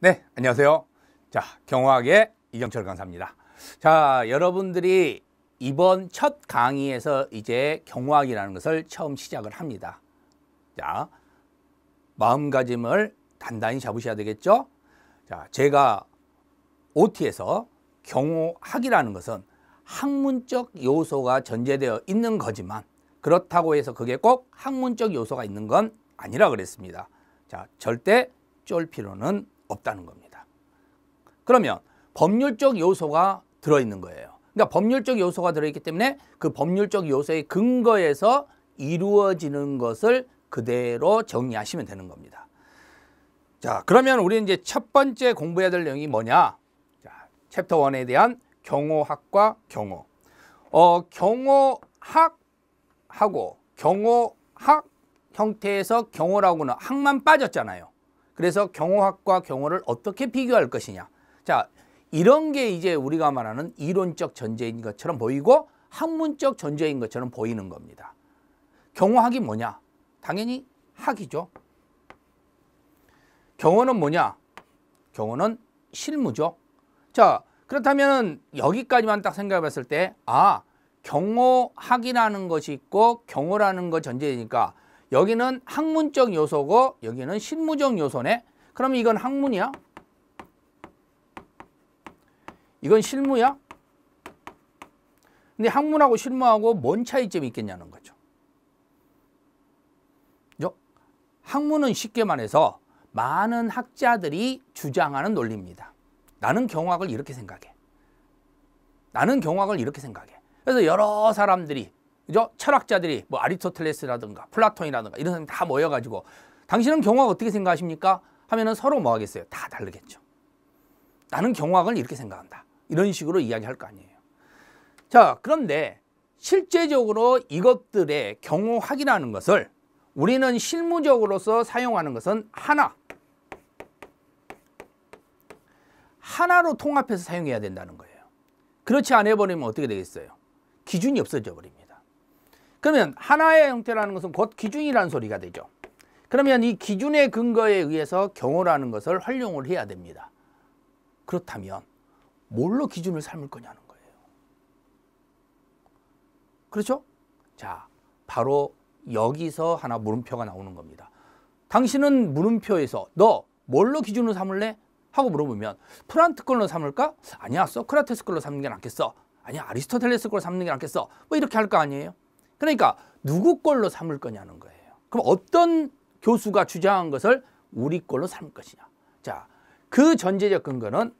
네, 안녕하세요. 자, 경호학의 이경철 강사입니다. 자, 여러분들이 이번 첫 강의에서 이제 경호학이라는 것을 처음 시작을 합니다. 자, 마음가짐을 단단히 잡으셔야 되겠죠? 자, 제가 OT에서 경호학이라는 것은 학문적 요소가 전제되어 있는 거지만 그렇다고 해서 그게 꼭 학문적 요소가 있는 건 아니라 그랬습니다. 자, 절대 쫄 필요는 없다는 겁니다. 그러면 법률적 요소가 들어있는 거예요. 그러니까 법률적 요소가 들어있기 때문에 그 법률적 요소의 근거에서 이루어지는 것을 그대로 정리하시면 되는 겁니다. 자, 그러면 우리 이제 첫 번째 공부해야 될 내용이 뭐냐? 자, 챕터 1에 대한 경호학과 경호. 경호학하고 경호학 형태에서 경호라고는 학만 빠졌잖아요. 그래서 경호학과 경호를 어떻게 비교할 것이냐. 자, 이런 게 이제 우리가 말하는 이론적 전제인 것처럼 보이고 학문적 전제인 것처럼 보이는 겁니다. 경호학이 뭐냐? 당연히 학이죠. 경호는 뭐냐? 경호는 실무죠. 자, 그렇다면 여기까지만 딱 생각해 봤을 때, 아, 경호학이라는 것이 있고 경호라는 거 전제니까 여기는 학문적 요소고 여기는 실무적 요소네. 그러면 이건 학문이야? 이건 실무야? 근데 학문하고 실무하고 뭔 차이점이 있겠냐는 거죠. 그죠? 학문은 쉽게 말해서 많은 학자들이 주장하는 논리입니다. 나는 경호학을 이렇게 생각해. 나는 경호학을 이렇게 생각해. 그래서 여러 사람들이, 그죠? 철학자들이 뭐 아리스토텔레스라든가 플라톤이라든가 이런 사람이 다 모여가지고 당신은 경호학 어떻게 생각하십니까? 하면은 서로 뭐 하겠어요? 다 다르겠죠. 나는 경호학을 이렇게 생각한다. 이런 식으로 이야기할 거 아니에요. 자, 그런데 실제적으로 이것들의 경호학이라는 것을 우리는 실무적으로서 사용하는 것은 하나로 통합해서 사용해야 된다는 거예요. 그렇지 않아 버리면 어떻게 되겠어요? 기준이 없어져 버립니다. 그러면 하나의 형태라는 것은 곧 기준이라는 소리가 되죠. 그러면 이 기준의 근거에 의해서 경호라는 것을 활용을 해야 됩니다. 그렇다면 뭘로 기준을 삼을 거냐는 거예요. 그렇죠? 자, 바로 여기서 하나 물음표가 나오는 겁니다. 당신은 물음표에서 너 뭘로 기준을 삼을래? 하고 물어보면 플란트 걸로 삼을까? 아니야, 소크라테스 걸로 삼는 게 낫겠어. 아니야, 아리스토텔레스 걸로 삼는 게 낫겠어. 뭐 이렇게 할 거 아니에요? 그러니까 누구 걸로 삼을 거냐는 거예요. 그럼 어떤 교수가 주장한 것을 우리 걸로 삼을 것이냐. 자, 그 전제적 근거는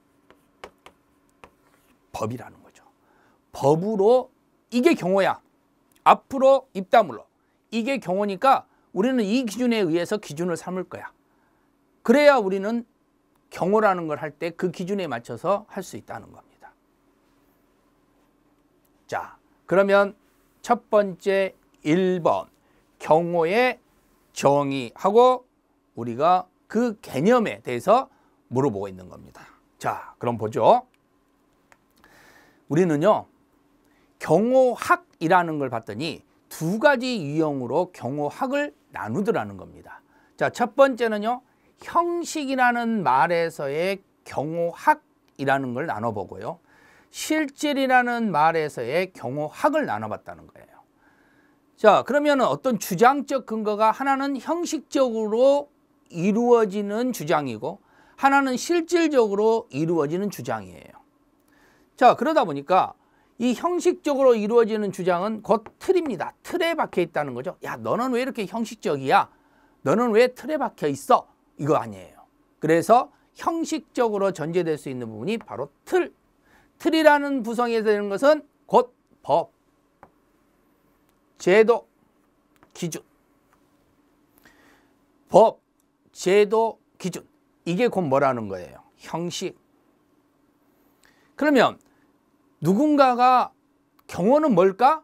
법이라는 거죠. 법으로 이게 경호야. 앞으로 입 다물어. 이게 경호니까 우리는 이 기준에 의해서 기준을 삼을 거야. 그래야 우리는 경호라는 걸 할 때 그 기준에 맞춰서 할 수 있다는 겁니다. 자, 그러면 첫 번째 1번 경호의 정의하고 우리가 그 개념에 대해서 물어보고 있는 겁니다. 자, 그럼 보죠. 우리는요, 경호학이라는 걸 봤더니 두 가지 유형으로 경호학을 나누더라는 겁니다. 자, 첫 번째는요, 형식이라는 말에서의 경호학이라는 걸 나눠보고요. 실질이라는 말에서의 경호학을 나눠봤다는 거예요. 자, 그러면 어떤 주장적 근거가 하나는 형식적으로 이루어지는 주장이고 하나는 실질적으로 이루어지는 주장이에요. 자, 그러다 보니까 이 형식적으로 이루어지는 주장은 곧 틀입니다. 틀에 박혀 있다는 거죠. 야, 너는 왜 이렇게 형식적이야? 너는 왜 틀에 박혀 있어? 이거 아니에요. 그래서 형식적으로 전제될 수 있는 부분이 바로 틀. 틀이라는 구성이 되는 것은 곧 법, 제도, 기준. 법, 제도, 기준. 이게 곧 뭐라는 거예요? 형식. 그러면 누군가가 경호는 뭘까?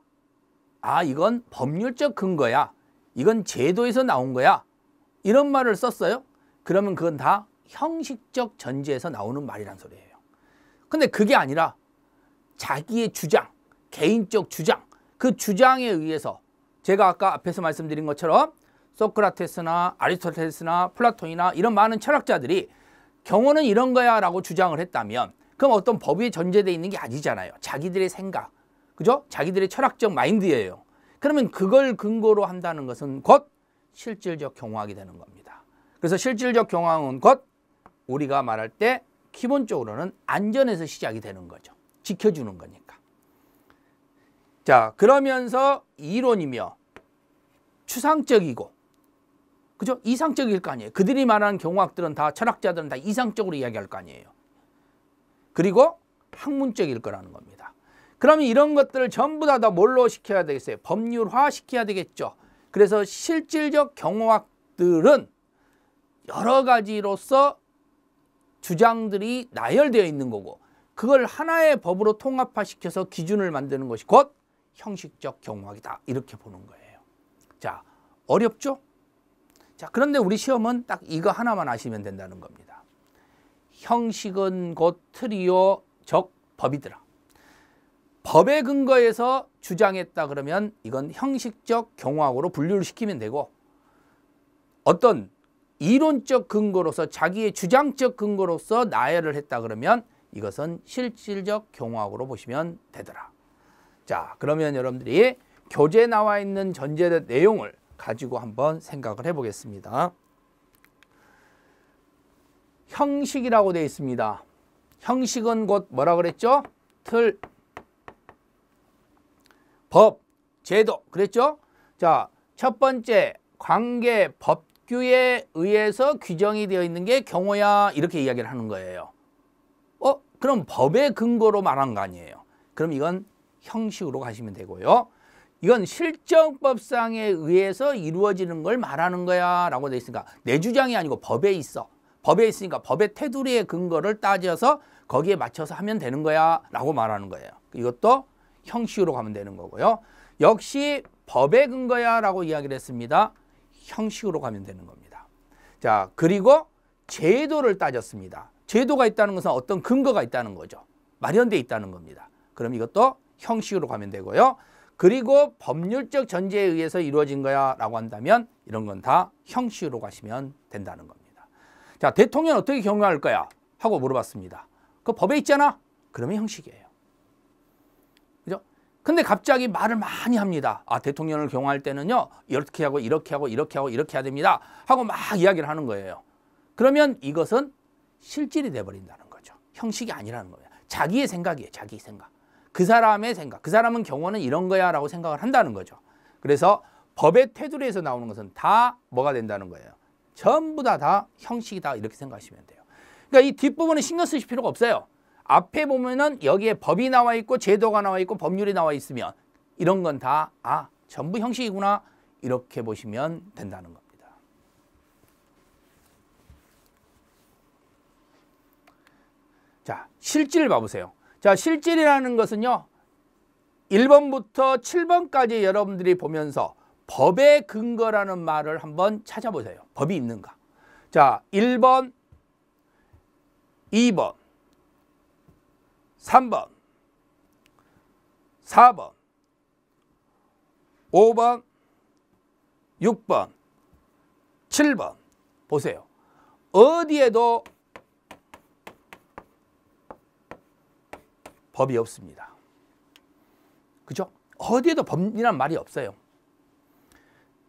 아, 이건 법률적 근거야. 이건 제도에서 나온 거야. 이런 말을 썼어요. 그러면 그건 다 형식적 전제에서 나오는 말이란 소리예요. 근데 그게 아니라 자기의 주장, 개인적 주장, 그 주장에 의해서 제가 아까 앞에서 말씀드린 것처럼 소크라테스나 아리스토텔레스나 플라톤이나 이런 많은 철학자들이 경호는 이런 거야 라고 주장을 했다면 그럼 어떤 법이 전제되어 있는 게 아니잖아요. 자기들의 생각, 그죠? 자기들의 철학적 마인드예요. 그러면 그걸 근거로 한다는 것은 곧 실질적 경호학이 되는 겁니다. 그래서 실질적 경호학은 곧 우리가 말할 때 기본적으로는 안전에서 시작이 되는 거죠. 지켜주는 거니까. 자, 그러면서 이론이며 추상적이고, 그죠? 이상적일 거 아니에요. 그들이 말하는 경호학들은 다, 철학자들은 다 이상적으로 이야기할 거 아니에요. 그리고 학문적일 거라는 겁니다. 그러면 이런 것들을 전부 다 뭘로 시켜야 되겠어요? 법률화 시켜야 되겠죠. 그래서 실질적 경호학들은 여러 가지로서 주장들이 나열되어 있는 거고, 그걸 하나의 법으로 통합화시켜서 기준을 만드는 것이 곧 형식적 경호학이다, 이렇게 보는 거예요. 자, 어렵죠? 자, 그런데 우리 시험은 딱 이거 하나만 아시면 된다는 겁니다. 형식은 곧 틀이요 적 법이더라. 법에 근거해서 주장했다 그러면 이건 형식적 경호학으로 분류를 시키면 되고, 어떤 이론적 근거로서 자기의 주장적 근거로서 나열을 했다 그러면 이것은 실질적 경호학으로 보시면 되더라. 자, 그러면 여러분들이 교재에 나와 있는 전제 내용을 가지고 한번 생각을 해보겠습니다. 형식이라고 되어 있습니다. 형식은 곧 뭐라 그랬죠? 틀, 법, 제도 그랬죠? 자, 첫 번째 관계, 법규에 의해서 규정이 되어 있는 게 경호야, 이렇게 이야기를 하는 거예요. 그럼 법의 근거로 말한 거 아니에요. 그럼 이건 형식으로 가시면 되고요. 이건 실정법상에 의해서 이루어지는 걸 말하는 거야 라고 돼 있으니까 내 주장이 아니고 법에 있어. 법에 있으니까 법의 테두리의 근거를 따져서 거기에 맞춰서 하면 되는 거야 라고 말하는 거예요. 이것도 형식으로 가면 되는 거고요. 역시 법의 근거야 라고 이야기를 했습니다. 형식으로 가면 되는 겁니다. 자, 그리고 제도를 따졌습니다. 제도가 있다는 것은 어떤 근거가 있다는 거죠. 마련되어 있다는 겁니다. 그럼 이것도 형식으로 가면 되고요. 그리고 법률적 전제에 의해서 이루어진 거야 라고 한다면 이런 건 다 형식으로 가시면 된다는 겁니다. 자, 대통령 어떻게 경호할 거야 하고 물어봤습니다. 그 법에 있잖아. 그러면 형식이에요. 그죠? 근데 갑자기 말을 많이 합니다. 아, 대통령을 경호할 때는요, 이렇게 하고 이렇게 하고 이렇게 하고 이렇게 해야 됩니다 하고 막 이야기를 하는 거예요. 그러면 이것은 실질이 돼버린다는 거죠. 형식이 아니라는 거예요. 자기의 생각이에요. 자기 생각. 그 사람의 생각. 그 사람은 경호는 이런 거야 라고 생각을 한다는 거죠. 그래서 법의 테두리에서 나오는 것은 다 뭐가 된다는 거예요. 전부 다 형식이다, 이렇게 생각하시면 돼요. 그러니까 이 뒷부분은 신경 쓰실 필요가 없어요. 앞에 보면은 여기에 법이 나와 있고 제도가 나와 있고 법률이 나와 있으면 이런 건 다 전부 형식이구나, 이렇게 보시면 된다는 겁니다. 자, 실질 봐보세요. 자, 실질이라는 것은요, 1번부터 7번까지 여러분들이 보면서 법의 근거라는 말을 한번 찾아보세요. 법이 있는가. 자, 1번, 2번, 3번, 4번, 5번, 6번, 7번 보세요. 어디에도 법이 없습니다. 그죠? 어디에도 법이란 말이 없어요.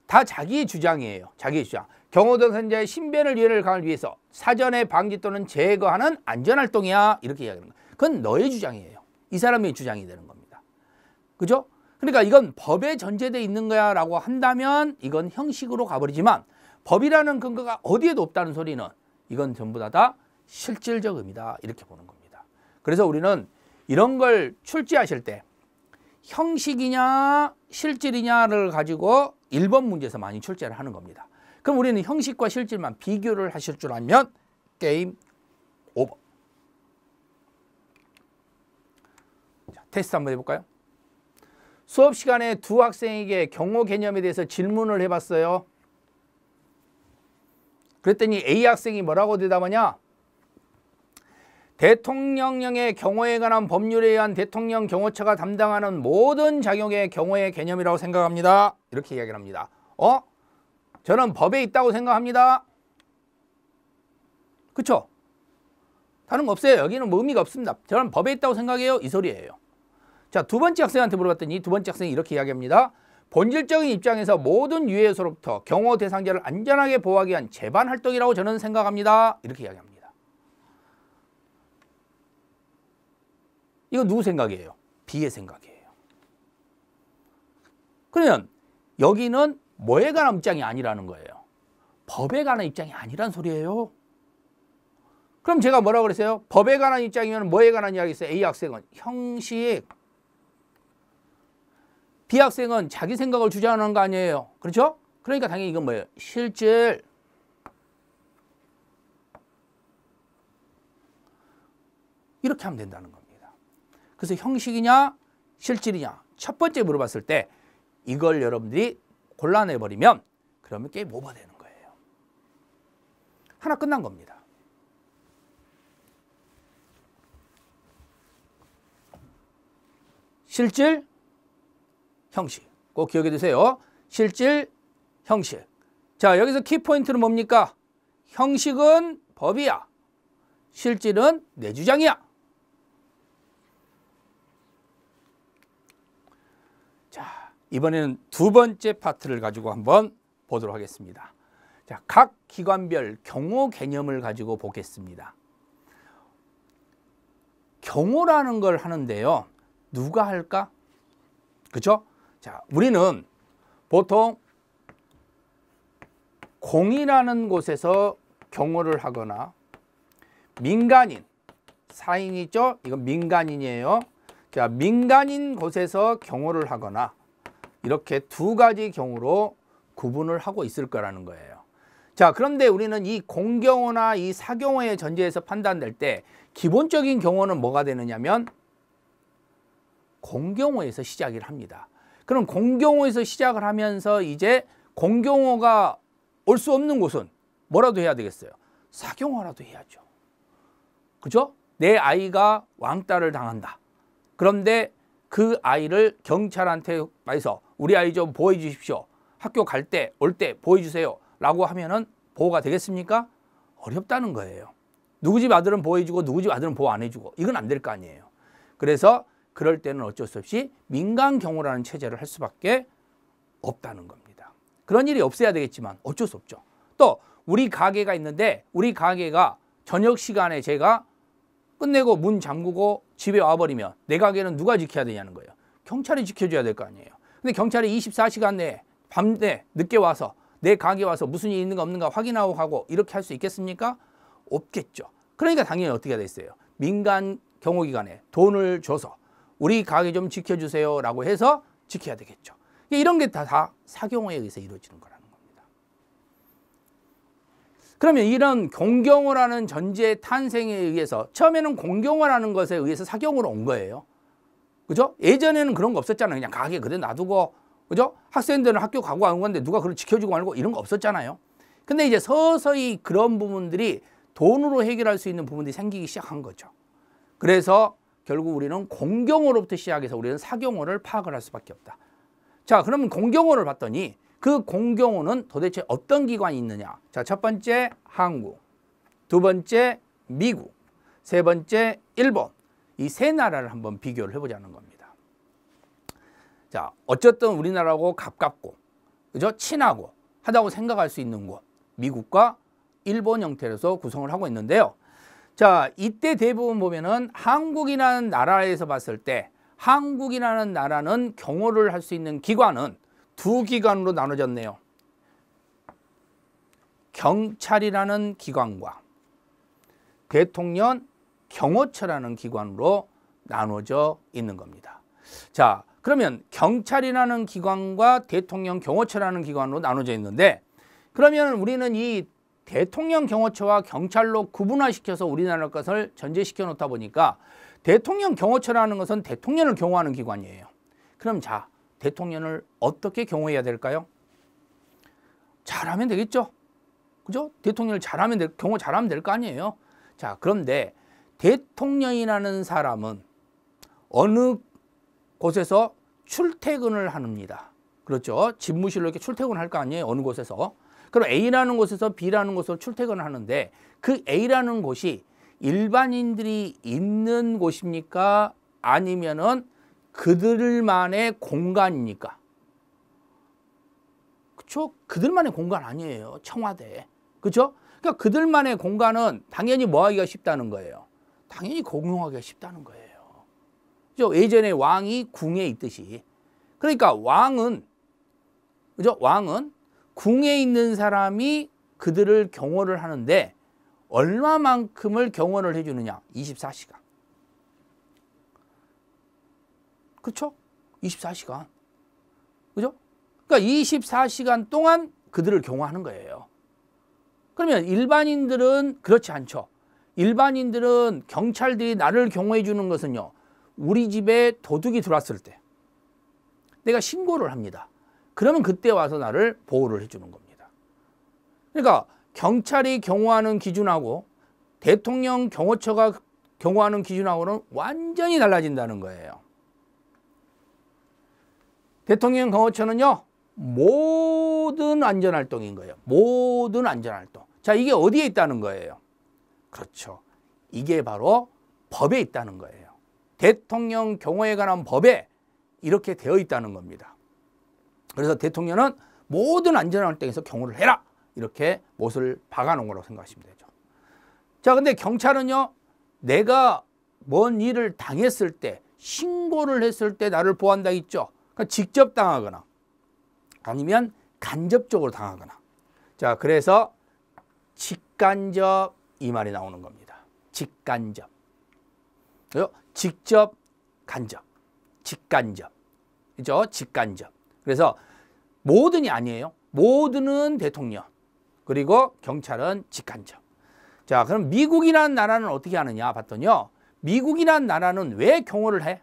다 자기의 주장이에요. 자기의 주장. 경호동선자의 신변을 위해를 강화하기 위해서 사전에 방지 또는 제거하는 안전활동이야, 이렇게 이야기하는 거예요. 그건 너의 주장이에요. 이 사람의 주장이 되는 겁니다. 그죠? 그러니까 이건 법에 전제되어 있는 거야 라고 한다면 이건 형식으로 가버리지만, 법이라는 근거가 어디에도 없다는 소리는 이건 전부 다 실질적 의미다, 이렇게 보는 겁니다. 그래서 우리는 이런 걸 출제하실 때 형식이냐 실질이냐를 가지고 1번 문제에서 많이 출제를 하는 겁니다. 그럼 우리는 형식과 실질만 비교를 하실 줄 알면 게임 오버. 자, 테스트 한번 해볼까요? 수업 시간에 두 학생에게 경호 개념에 대해서 질문을 해봤어요. 그랬더니 A 학생이 뭐라고 대답하냐? 대통령령의 경호에 관한 법률에 의한 대통령 경호처가 담당하는 모든 작용의 경호의 개념이라고 생각합니다. 이렇게 이야기를 합니다. 저는 법에 있다고 생각합니다. 그렇죠? 다른 거 없어요. 여기는 뭐 의미가 없습니다. 저는 법에 있다고 생각해요. 이 소리예요. 자, 두 번째 학생한테 물어봤더니 두 번째 학생이 이렇게 이야기합니다. 본질적인 입장에서 모든 유해에서로부터 경호 대상자를 안전하게 보호하기 위한 재반 활동이라고 저는 생각합니다. 이렇게 이야기합니다. 이거 누구 생각이에요? B의 생각이에요. 그러면 여기는 뭐에 관한 입장이 아니라는 거예요. 법에 관한 입장이 아니란 소리예요. 그럼 제가 뭐라고 그랬어요? 법에 관한 입장이면 뭐에 관한 이야기 있어요? A 학생은 형식, B 학생은 자기 생각을 주장하는 거 아니에요. 그렇죠? 그러니까 당연히 이건 뭐예요? 실질. 이렇게 하면 된다는 겁니다. 그래서 형식이냐 실질이냐 첫 번째 물어봤을 때 이걸 여러분들이 골라내버리면 그러면 게임 오버되는 거예요. 하나 끝난 겁니다. 실질, 형식. 꼭 기억해 두세요. 실질, 형식. 자, 여기서 키포인트는 뭡니까? 형식은 법이야. 실질은 내 주장이야. 자, 이번에는 두 번째 파트를 가지고 한번 보도록 하겠습니다. 자, 각 기관별 경호 개념을 가지고 보겠습니다. 경호라는 걸 하는데요. 누가 할까? 그렇죠? 자, 우리는 보통 공이라는 곳에서 경호를 하거나 민간인, 사인이 있죠? 이건 민간인이에요. 자, 민간인 곳에서 경호를 하거나 이렇게 두 가지 경우로 구분을 하고 있을 거라는 거예요. 자, 그런데 우리는 이 공경호나 이 사경호의 전제에서 판단될 때 기본적인 경호는 뭐가 되느냐면 공경호에서 시작을 합니다. 그럼 공경호에서 시작을 하면서 이제 공경호가 올 수 없는 곳은 뭐라도 해야 되겠어요? 사경호라도 해야죠. 그죠? 내 아이가 왕따를 당한다. 그런데 그 아이를 경찰한테 말해서 우리 아이 좀 보호해 주십시오. 학교 갈 때, 올 때 보호해 주세요. 라고 하면은 보호가 되겠습니까? 어렵다는 거예요. 누구 집 아들은 보호해 주고 누구 집 아들은 보호 안 해주고 이건 안 될 거 아니에요. 그래서 그럴 때는 어쩔 수 없이 민간 경호라는 체제를 할 수밖에 없다는 겁니다. 그런 일이 없어야 되겠지만 어쩔 수 없죠. 또 우리 가게가 있는데 우리 가게가 저녁 시간에 제가 끝내고 문 잠그고 집에 와버리면 내 가게는 누가 지켜야 되냐는 거예요. 경찰이 지켜줘야 될 거 아니에요. 근데 경찰이 24시간 내에 밤에 늦게 와서 내 가게 와서 무슨 일이 있는가 없는가 확인하고 가고 이렇게 할 수 있겠습니까? 없겠죠. 그러니까 당연히 어떻게 됐어요? 민간 경호기관에 돈을 줘서 우리 가게 좀 지켜주세요 라고 해서 지켜야 되겠죠. 이런 게 다 사경호에 의해서 이루어지는 거라는 겁니다. 그러면 이런 공경호라는 전제의 탄생에 의해서 처음에는 공경호라는 것에 의해서 사경호로 온 거예요. 그죠? 예전에는 그런 거 없었잖아요. 그냥 가게 그대로 놔두고, 그죠? 학생들은 학교 가고 안 건데 누가 그걸 지켜주고 말고 이런 거 없었잖아요. 근데 이제 서서히 그런 부분들이 돈으로 해결할 수 있는 부분들이 생기기 시작한 거죠. 그래서 결국 우리는 공경호로부터 시작해서 우리는 사경호를 파악을 할 수밖에 없다. 자, 그러면 공경호를 봤더니 그 공경호는 도대체 어떤 기관이 있느냐? 자, 첫 번째 한국, 두 번째 미국, 세 번째 일본. 이 세 나라를 한번 비교를 해보자는 겁니다. 자, 어쨌든 우리나라하고 가깝고, 그죠? 친하고 하다고 생각할 수 있는 곳, 미국과 일본 형태로서 구성을 하고 있는데요. 자, 이때 대부분 보면은 한국이라는 나라에서 봤을 때 한국이라는 나라는 경호를 할 수 있는 기관은 두 기관으로 나눠졌네요. 경찰이라는 기관과 대통령 경호처라는 기관으로 나눠져 있는 겁니다. 자, 그러면 경찰이라는 기관과 대통령 경호처라는 기관으로 나눠져 있는데 그러면 우리는 이 대통령 경호처와 경찰로 구분화시켜서 우리나라 것을 전제시켜 놓다 보니까 대통령 경호처라는 것은 대통령을 경호하는 기관이에요. 그럼 자, 대통령을 어떻게 경호해야 될까요? 잘하면 되겠죠. 그죠? 대통령을 잘하면 경호 잘하면 될 거 아니에요. 자, 그런데 대통령이라는 사람은 어느 곳에서 출퇴근을 합니다. 그렇죠? 집무실로 이렇게 출퇴근을 할 거 아니에요. 어느 곳에서. 그럼 A라는 곳에서 B라는 곳으로 출퇴근을 하는데 그 A라는 곳이 일반인들이 있는 곳입니까? 아니면은 그들만의 공간입니까? 그렇죠? 그들만의 공간 아니에요. 청와대. 그렇죠? 그러니까 그들만의 공간은 당연히 뭐 하기가 쉽다는 거예요. 당연히 공용하기가 쉽다는 거예요. 그죠? 예전에 왕이 궁에 있듯이. 그러니까 왕은, 그죠? 왕은 궁에 있는 사람이 그들을 경호를 하는데 얼마만큼을 경호를 해주느냐? 24시간. 그렇죠? 24시간. 그죠? 그러니까 24시간 동안 그들을 경호하는 거예요. 그러면 일반인들은 그렇지 않죠. 일반인들은 경찰들이 나를 경호해 주는 것은요, 우리 집에 도둑이 들어왔을 때 내가 신고를 합니다. 그러면 그때 와서 나를 보호를 해주는 겁니다. 그러니까 경찰이 경호하는 기준하고 대통령 경호처가 경호하는 기준하고는 완전히 달라진다는 거예요. 대통령 경호처는요, 모든 안전활동인 거예요. 모든 안전활동. 자, 이게 어디에 있다는 거예요? 그렇죠. 이게 바로 법에 있다는 거예요. 대통령 경호에 관한 법에 이렇게 되어 있다는 겁니다. 그래서 대통령은 모든 안전활동에서 경호를 해라, 이렇게 못을 박아놓은 거라고 생각하시면 되죠. 자, 근데 경찰은요, 내가 뭔 일을 당했을 때, 신고를 했을 때 나를 보호한다 있죠. 그러니까 직접 당하거나 아니면 간접적으로 당하거나. 자, 그래서 직간접, 이 말이 나오는 겁니다. 직간접. 직접, 간접, 직간접. 그죠? 직간접. 그래서 모든이 아니에요. 모든은 대통령, 그리고 경찰은 직간접. 자, 그럼 미국이라는 나라는 어떻게 하느냐 봤더니요, 미국이라는 나라는 왜 경호를 해?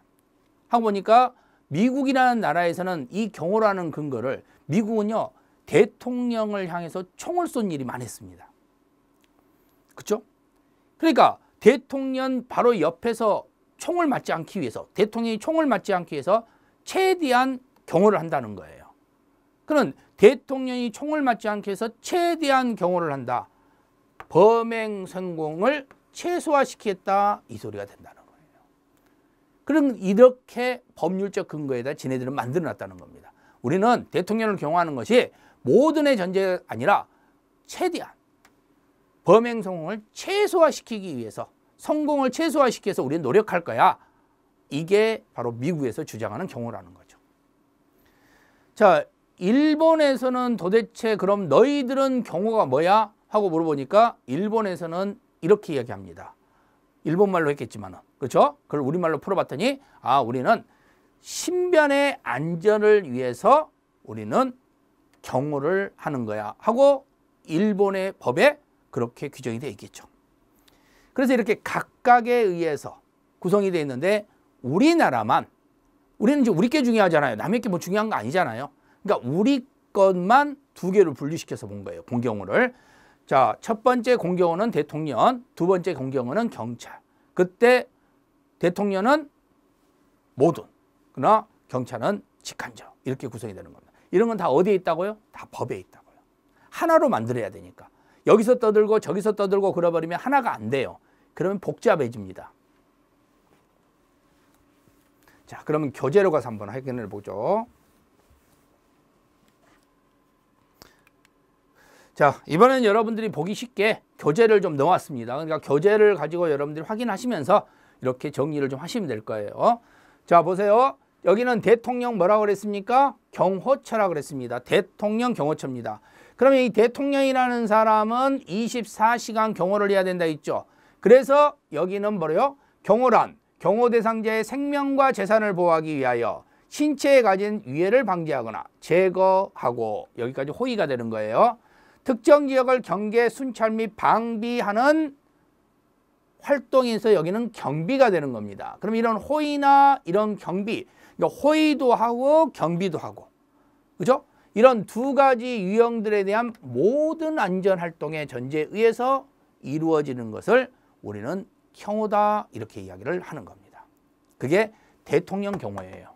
하고 보니까 미국이라는 나라에서는 이 경호라는 근거를, 미국은요, 대통령을 향해서 총을 쏜 일이 많았습니다. 그렇죠? 그러니까 대통령 바로 옆에서 총을 맞지 않기 위해서, 대통령이 총을 맞지 않기 위해서 최대한 경호를 한다는 거예요. 그는 대통령이 총을 맞지 않기 위해서 최대한 경호를 한다. 범행 성공을 최소화시키겠다, 이 소리가 된다는 거예요. 그럼 이렇게 법률적 근거에다 지네들은 만들어 놨다는 겁니다. 우리는 대통령을 경호하는 것이 모든의 전제가 아니라 최대한 범행 성공을 최소화시키기 위해서, 성공을 최소화시키기 위해서 우리는 노력할 거야. 이게 바로 미국에서 주장하는 경호라는 거죠. 자, 일본에서는 도대체 그럼 너희들은 경호가 뭐야? 하고 물어보니까 일본에서는 이렇게 이야기합니다. 일본말로 했겠지만은, 그렇죠? 그걸 우리말로 풀어봤더니, 아, 우리는 신변의 안전을 위해서 우리는 경호를 하는 거야 하고 일본의 법에 그렇게 규정이 되어 있겠죠. 그래서 이렇게 각각에 의해서 구성이 되어 있는데, 우리나라만, 우리는 이제 우리 게 중요하잖아요. 남의 게 뭐 중요한 거 아니잖아요. 그러니까 우리 것만 두 개를 분리시켜서 본 거예요, 공경호를. 자, 첫 번째 공경호는 대통령, 두 번째 공경호는 경찰. 그때 대통령은 모든, 그러나 경찰은 직간접, 이렇게 구성이 되는 겁니다. 이런 건 다 어디에 있다고요? 다 법에 있다고요. 하나로 만들어야 되니까. 여기서 떠들고 저기서 떠들고 그래버리면 하나가 안 돼요. 그러면 복잡해집니다. 자, 그러면 교재로 가서 한번 확인해 보죠. 자, 이번에는 여러분들이 보기 쉽게 교재를 좀 넣어왔습니다. 그러니까 교재를 가지고 여러분들이 확인하시면서 이렇게 정리를 좀 하시면 될 거예요. 자, 보세요. 여기는 대통령 뭐라고 그랬습니까? 경호처라고 그랬습니다. 대통령 경호처입니다. 그러면 이 대통령이라는 사람은 24시간 경호를 해야 된다 했죠. 그래서 여기는 뭐래요? 경호란, 경호 대상자의 생명과 재산을 보호하기 위하여 신체에 가진 위해를 방지하거나 제거하고, 여기까지 호의가 되는 거예요. 특정 지역을 경계, 순찰 및 방비하는 활동에서 여기는 경비가 되는 겁니다. 그럼 이런 호의나 이런 경비, 그러니까 호의도 하고 경비도 하고, 그죠? 이런 두 가지 유형들에 대한 모든 안전활동의 전제에 의해서 이루어지는 것을 우리는 경호다, 이렇게 이야기를 하는 겁니다. 그게 대통령 경호예요.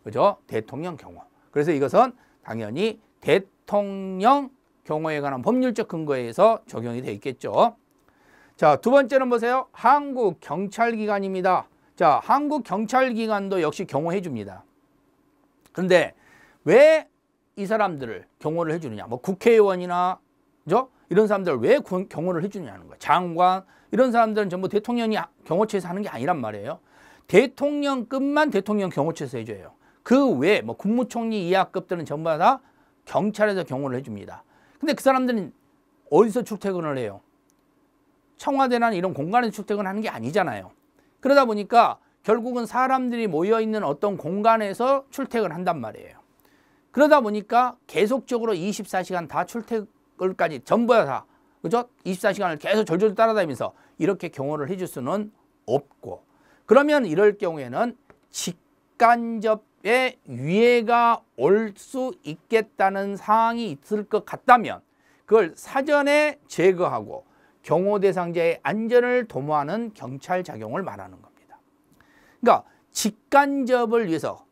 그죠? 대통령 경호. 그래서 이것은 당연히 대통령 경호에 관한 법률적 근거에 의해서 적용이 되어 있겠죠. 자, 두 번째는 보세요. 한국경찰기관입니다. 자, 한국경찰기관도 역시 경호해 줍니다. 그런데 왜 이 사람들을 경호를 해주느냐? 뭐 국회의원이나 그죠? 이런 사람들 왜 경호를 해주느냐는 거예요. 장관 이런 사람들은 전부 대통령이 경호처에서 하는 게 아니란 말이에요. 대통령급만 대통령 경호처에서 해줘요. 그 외에 뭐 국무총리 이하급들은 전부 다 경찰에서 경호를 해줍니다. 근데 그 사람들은 어디서 출퇴근을 해요? 청와대나 이런 공간에서 출퇴근하는 게 아니잖아요. 그러다 보니까 결국은 사람들이 모여있는 어떤 공간에서 출퇴근한단 말이에요. 그러다 보니까 계속적으로 24시간 다 출퇴근까지 전부 다 그죠? 24시간을 계속 졸졸 따라다니면서 이렇게 경호를 해줄 수는 없고, 그러면 이럴 경우에는 직간접의 위해가 올 수 있겠다는 사항이 있을 것 같다면 그걸 사전에 제거하고 경호 대상자의 안전을 도모하는 경찰 작용을 말하는 겁니다. 그러니까 직간접을 위해서,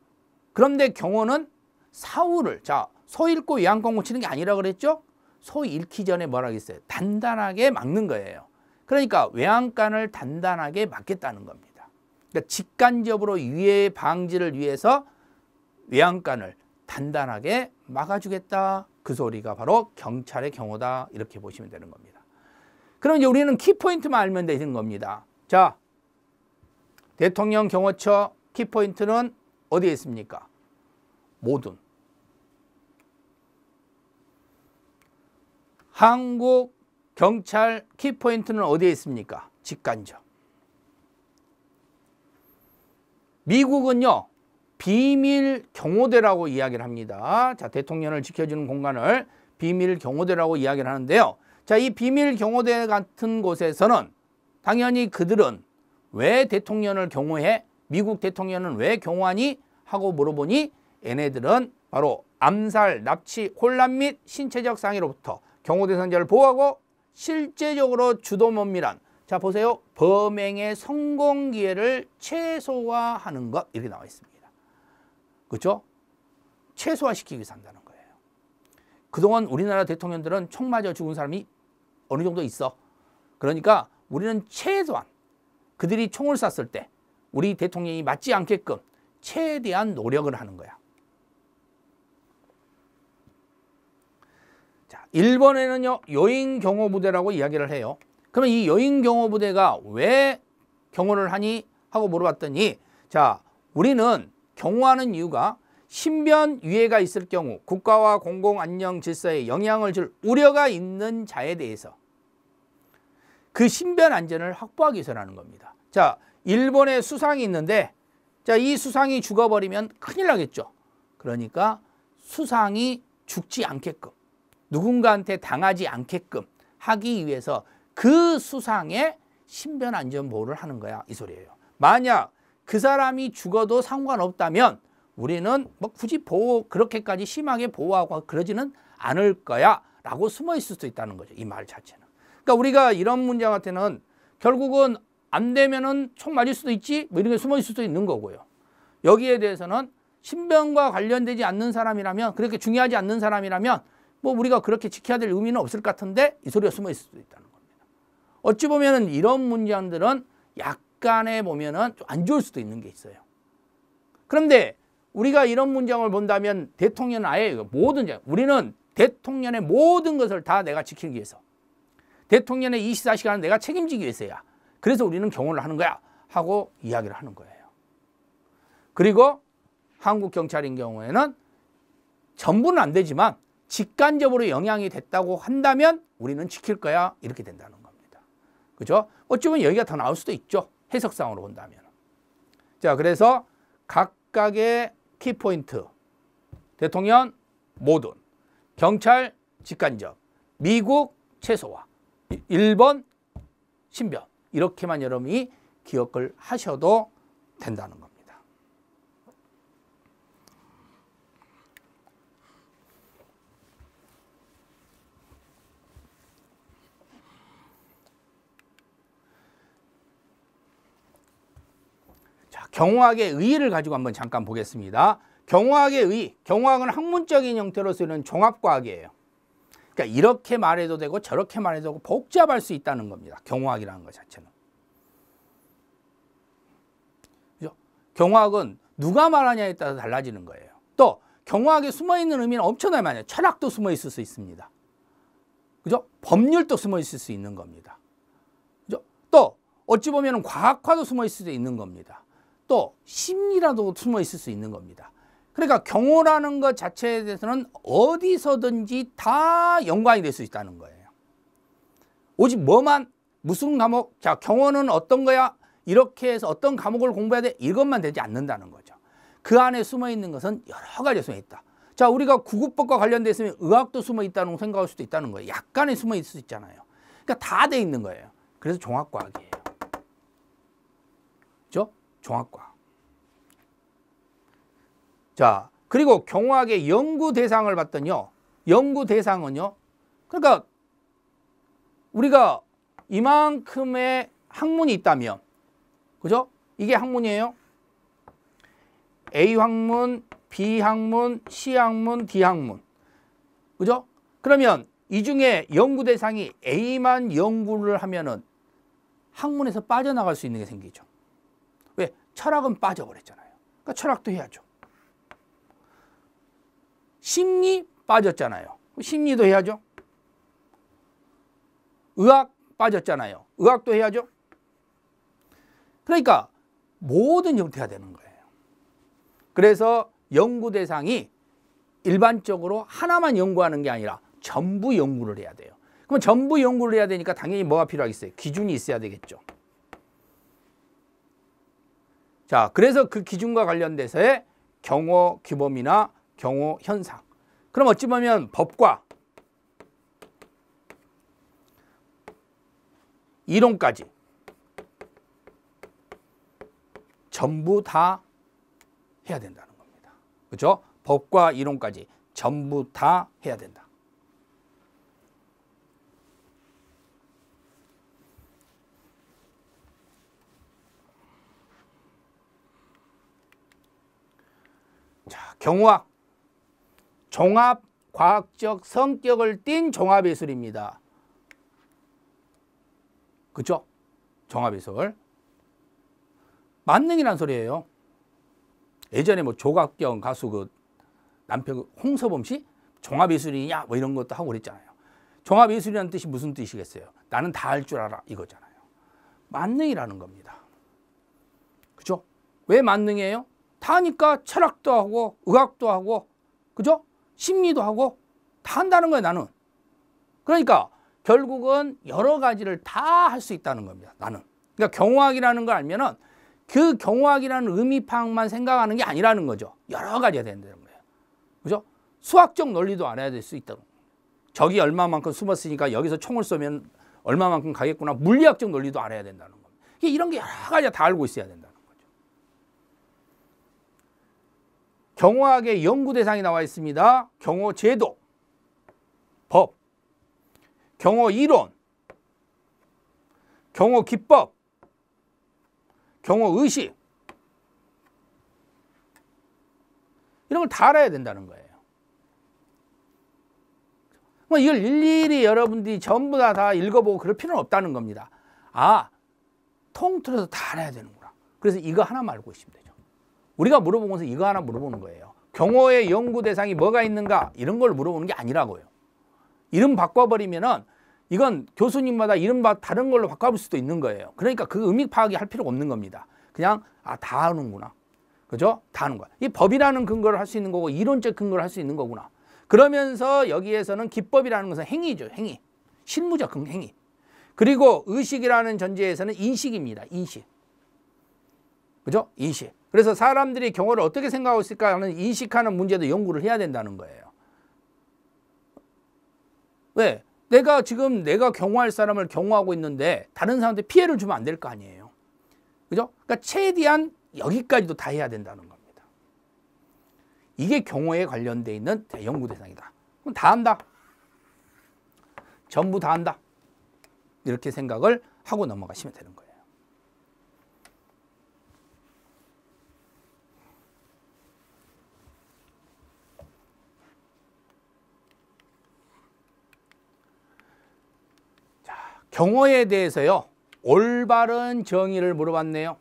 그런데 경호는 사후를, 자, 소 잃고 외양간 고치는 게 아니라 그랬죠? 소 잃기 전에 뭐라 그랬어요? 단단하게 막는 거예요. 그러니까 외양간을 단단하게 막겠다는 겁니다. 그러니까 직간접으로 위해 방지를 위해서 외양간을 단단하게 막아주겠다. 그 소리가 바로 경찰의 경호다. 이렇게 보시면 되는 겁니다. 그럼 이제 우리는 키포인트만 알면 되는 겁니다. 자, 대통령 경호처 키포인트는 어디에 있습니까? 모든. 한국 경찰 키포인트는 어디에 있습니까? 직간접. 미국은요, 비밀 경호대라고 이야기를 합니다. 자, 대통령을 지켜주는 공간을 비밀 경호대라고 이야기를 하는데요. 자, 이 비밀 경호대 같은 곳에서는 당연히 그들은 왜 대통령을 경호해? 미국 대통령은 왜 경호하니? 하고 물어보니 얘네들은 바로 암살, 납치, 혼란 및 신체적 상해로부터 경호 대상자를 보호하고 실제적으로 주도 면밀한, 자 보세요, 범행의 성공 기회를 최소화하는 것, 이렇게 나와 있습니다. 그렇죠? 최소화시키기 위해서 한다는 거예요. 그동안 우리나라 대통령들은 총 맞아 죽은 사람이 어느 정도 있어. 그러니까 우리는 최소한 그들이 총을 쐈을 때 우리 대통령이 맞지 않게끔 최대한 노력을 하는 거야. 자, 일본에는요, 여인경호부대라고 이야기를 해요. 그러면 이 여인경호부대가 왜 경호를 하니? 하고 물어봤더니, 자, 우리는 경호하는 이유가 신변 위해가 있을 경우 국가와 공공안녕 질서에 영향을 줄 우려가 있는 자에 대해서 그 신변 안전을 확보하기 위해서라는 겁니다. 자, 일본에 수상이 있는데, 자, 이 수상이 죽어버리면 큰일 나겠죠. 그러니까 수상이 죽지 않게끔, 누군가한테 당하지 않게끔 하기 위해서 그 수상의 신변 안전 보호를 하는 거야, 이 소리예요. 만약 그 사람이 죽어도 상관없다면 우리는 뭐 굳이 그렇게까지 심하게 보호하고 그러지는 않을 거야 라고 숨어 있을 수 있다는 거죠, 이 말 자체는. 그러니까 우리가 이런 문제 같은 결국은 안 되면은 총 맞을 수도 있지, 뭐 이런 게 숨어 있을 수도 있는 거고요. 여기에 대해서는 신변과 관련되지 않는 사람이라면, 그렇게 중요하지 않는 사람이라면 뭐 우리가 그렇게 지켜야 될 의미는 없을 것 같은데 이 소리가 숨어 있을 수도 있다는 겁니다. 어찌 보면은 이런 문장들은 약간의 보면은 좀 안 좋을 수도 있는 게 있어요. 그런데 우리가 이런 문장을 본다면 대통령은 아예 우리는 대통령의 모든 것을 다 내가 지키기 위해서, 대통령의 24시간을 내가 책임지기 위해서야. 그래서 우리는 경호를 하는 거야 하고 이야기를 하는 거예요. 그리고 한국 경찰인 경우에는 전부는 안 되지만 직간접으로 영향이 됐다고 한다면 우리는 지킬 거야, 이렇게 된다는 겁니다. 그죠? 어찌 보면 여기가 더 나올 수도 있죠, 해석상으로 본다면. 자, 그래서 각각의 키포인트, 대통령 모든, 경찰 직간접, 미국 최소화, 일본 신변, 이렇게만 여러분이 기억을 하셔도 된다는 겁니다. 자, 경호학의 의의를 가지고 한번 잠깐 보겠습니다. 경호학의 의의, 경호학은 학문적인 형태로 쓰는 종합과학이에요. 그러니까 이렇게 말해도 되고 저렇게 말해도 되고 복잡할 수 있다는 겁니다. 경호학이라는 것 자체는. 그죠? 경호학은 누가 말하냐에 따라서 달라지는 거예요. 또 경호학에 숨어있는 의미는 엄청나게 많아요. 철학도 숨어 있을 수 있습니다. 그죠? 법률도 숨어 있을 수 있는 겁니다. 그죠? 또 어찌 보면 과학화도 숨어 있을 수 있는 겁니다. 또 심리라도 숨어 있을 수 있는 겁니다. 그러니까 경호라는 것 자체에 대해서는 어디서든지 다 연관이 될 수 있다는 거예요. 오직 뭐만 무슨 과목, 자 경호는 어떤 거야? 이렇게 해서 어떤 과목을 공부해야 돼? 이것만 되지 않는다는 거죠. 그 안에 숨어 있는 것은 여러 가지 숨어 있다. 자 우리가 구급법과 관련돼 있으면 의학도 숨어 있다는 생각할 수도 있다는 거예요. 약간의 숨어 있을 수 있잖아요. 그러니까 다 돼 있는 거예요. 그래서 종합과학이에요. 그죠? 종합과학. 자, 그리고 경호학의 연구 대상을 봤더니요. 연구 대상은요. 그러니까 우리가 이만큼의 학문이 있다면, 그죠? 이게 학문이에요. A 학문, B 학문, C 학문, D 학문. 그죠? 그러면 이 중에 연구 대상이 A만 연구를 하면은 학문에서 빠져나갈 수 있는 게 생기죠. 왜? 철학은 빠져버렸잖아요. 그러니까 철학도 해야죠. 심리 빠졌잖아요. 심리도 해야죠. 의학 빠졌잖아요. 의학도 해야죠. 그러니까 모든 형태가 되는 거예요. 그래서 연구 대상이 일반적으로 하나만 연구하는 게 아니라 전부 연구를 해야 돼요. 그럼 전부 연구를 해야 되니까 당연히 뭐가 필요하겠어요? 기준이 있어야 되겠죠. 자, 그래서 그 기준과 관련돼서의 경호 규범이나 경호 현상. 그럼 어찌 보면 법과 이론까지 전부 다 해야 된다는 겁니다. 그렇죠? 법과 이론까지 전부 다 해야 된다. 자, 경호학 종합과학적 성격을 띤 종합예술입니다. 그렇죠? 종합예술. 만능이란 소리예요. 예전에 뭐 조각경 가수 그 남편 홍서범 씨 종합예술이냐 뭐 이런 것도 하고 그랬잖아요. 종합예술이라는 뜻이 무슨 뜻이겠어요? 나는 다 할 줄 알아 이거잖아요. 만능이라는 겁니다. 그죠? 왜 만능이에요? 다 하니까 철학도 하고 의학도 하고 그죠? 심리도 하고 다 한다는 거예요 나는. 그러니까 결국은 여러 가지를 다 할 수 있다는 겁니다 나는. 그러니까 경호학이라는 걸 알면은 그 경호학이라는 의미 파악만 생각하는 게 아니라는 거죠. 여러 가지가 된다는 거예요. 그죠? 수학적 논리도 알아야 될 수 있다고. 적이 얼마만큼 숨었으니까 여기서 총을 쏘면 얼마만큼 가겠구나. 물리학적 논리도 알아야 된다는 겁니다. 이런 게 여러 가지가 다 알고 있어야 된다는 거죠. 경호학의 연구 대상이 나와 있습니다. 경호 제도, 법, 경호 이론, 경호 기법, 경호 의식 이런 걸 다 알아야 된다는 거예요. 뭐 이걸 일일이 여러분들이 전부 다 읽어보고 그럴 필요는 없다는 겁니다. 아, 통틀어서 다 알아야 되는구나. 그래서 이거 하나만 알고 있으면 되죠. 우리가 물어보면서 이거 하나 물어보는 거예요. 경호의 연구 대상이 뭐가 있는가 이런 걸 물어보는 게 아니라고요. 이름 바꿔버리면은 이건 교수님마다 이름 다른 걸로 바꿔볼 수도 있는 거예요. 그러니까 그 의미 파악이 할 필요가 없는 겁니다. 그냥 다 하는구나. 그죠? 다 하는 거야. 이 법이라는 근거를 할 수 있는 거고 이론적 근거를 할 수 있는 거구나. 그러면서 여기에서는 기법이라는 것은 행위죠. 행위. 실무적 행위. 그리고 의식이라는 전제에서는 인식입니다. 인식. 그죠? 인식. 그래서 사람들이 경호를 어떻게 생각하고 있을까 하는 인식하는 문제도 연구를 해야 된다는 거예요. 왜? 내가 경호할 사람을 경호하고 있는데 다른 사람한테 피해를 주면 안 될 거 아니에요. 그죠? 그러니까 최대한 여기까지도 다 해야 된다는 겁니다. 이게 경호에 관련돼 있는 연구 대상이다. 그럼 다 한다. 전부 다 한다. 이렇게 생각을 하고 넘어가시면 되는 거예요. 경호에 대해서요. 올바른 정의를 물어봤네요.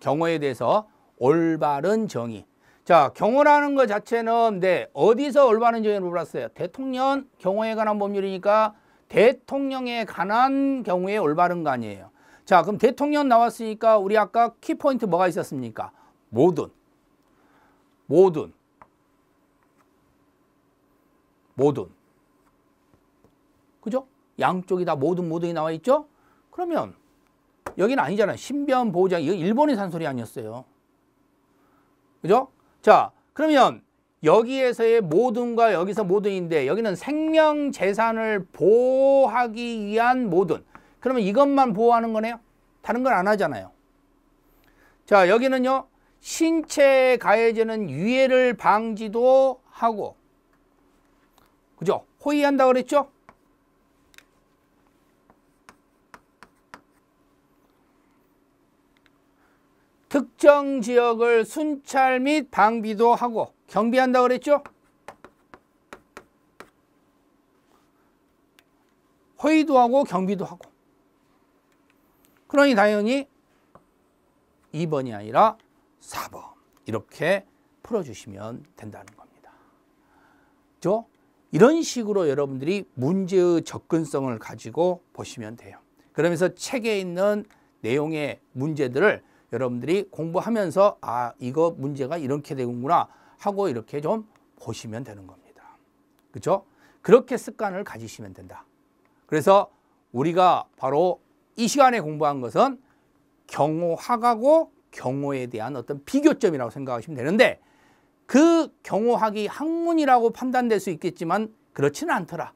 경호에 대해서 올바른 정의. 자, 경호라는 것 자체는 어디서 올바른 정의를 물어봤어요? 대통령 경호에 관한 법률이니까 대통령에 관한 경우에 올바른 거 아니에요. 자, 그럼 대통령 나왔으니까 우리 아까 키포인트 뭐가 있었습니까? 모든. 그죠? 양쪽이 다 모든이 나와 있죠? 그러면 여기는 아니잖아요. 신변 보호장. 이거 일본이 산 소리 아니었어요. 그죠? 자, 그러면 여기에서의 모든과 여기서 모든인데 여기는 생명 재산을 보호하기 위한 모든. 그러면 이것만 보호하는 거네요. 다른 건 안 하잖아요. 자, 여기는요. 신체에 가해지는 유해를 방지도 하고. 그죠? 호위한다 그랬죠? 특정 지역을 순찰 및 방비도 하고 경비한다 그랬죠? 호위도 하고 경비도 하고. 그러니 당연히 2번이 아니라 4번 이렇게 풀어주시면 된다는 겁니다. 그렇죠? 이런 식으로 여러분들이 문제의 접근성을 가지고 보시면 돼요. 그러면서 책에 있는 내용의 문제들을 여러분들이 공부하면서 아, 이거 문제가 이렇게 되는구나 하고 이렇게 좀 보시면 되는 겁니다. 그렇죠? 그렇게 습관을 가지시면 된다. 그래서 우리가 바로 이 시간에 공부한 것은 경호학하고 경호에 대한 어떤 비교점이라고 생각하시면 되는데 그 경호학이 학문이라고 판단될 수 있겠지만 그렇지는 않더라.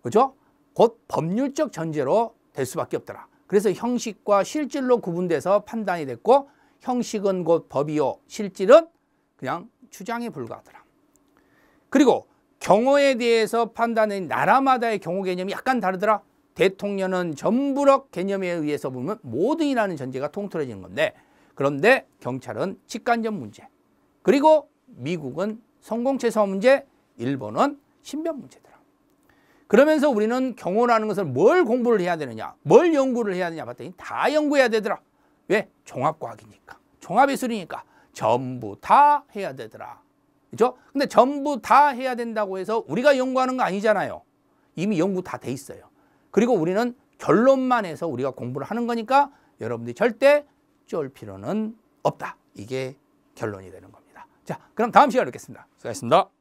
그렇죠? 곧 법률적 전제로 될 수밖에 없더라. 그래서 형식과 실질로 구분돼서 판단이 됐고 형식은 곧 법이요. 실질은 그냥 추정에 불과하더라. 그리고 경호에 대해서 판단은 나라마다의 경호 개념이 약간 다르더라. 대통령은 전부력 개념에 의해서 보면 모든이라는 전제가 통틀어지는 건데 그런데 경찰은 직간접 문제 그리고 미국은 성공체서 문제 일본은 신변 문제더라. 그러면서 우리는 경호라는 것을 뭘 공부를 해야 되느냐 뭘 연구를 해야 되냐 봤더니 다 연구해야 되더라. 왜? 종합과학이니까 종합예술이니까 전부 다 해야 되더라. 그렇죠? 근데 전부 다 해야 된다고 해서 우리가 연구하는 거 아니잖아요. 이미 연구 다 돼 있어요. 그리고 우리는 결론만 해서 우리가 공부를 하는 거니까 여러분들이 절대 쫄 필요는 없다. 이게 결론이 되는 겁니다. 자, 그럼 다음 시간에 뵙겠습니다. 수고하셨습니다.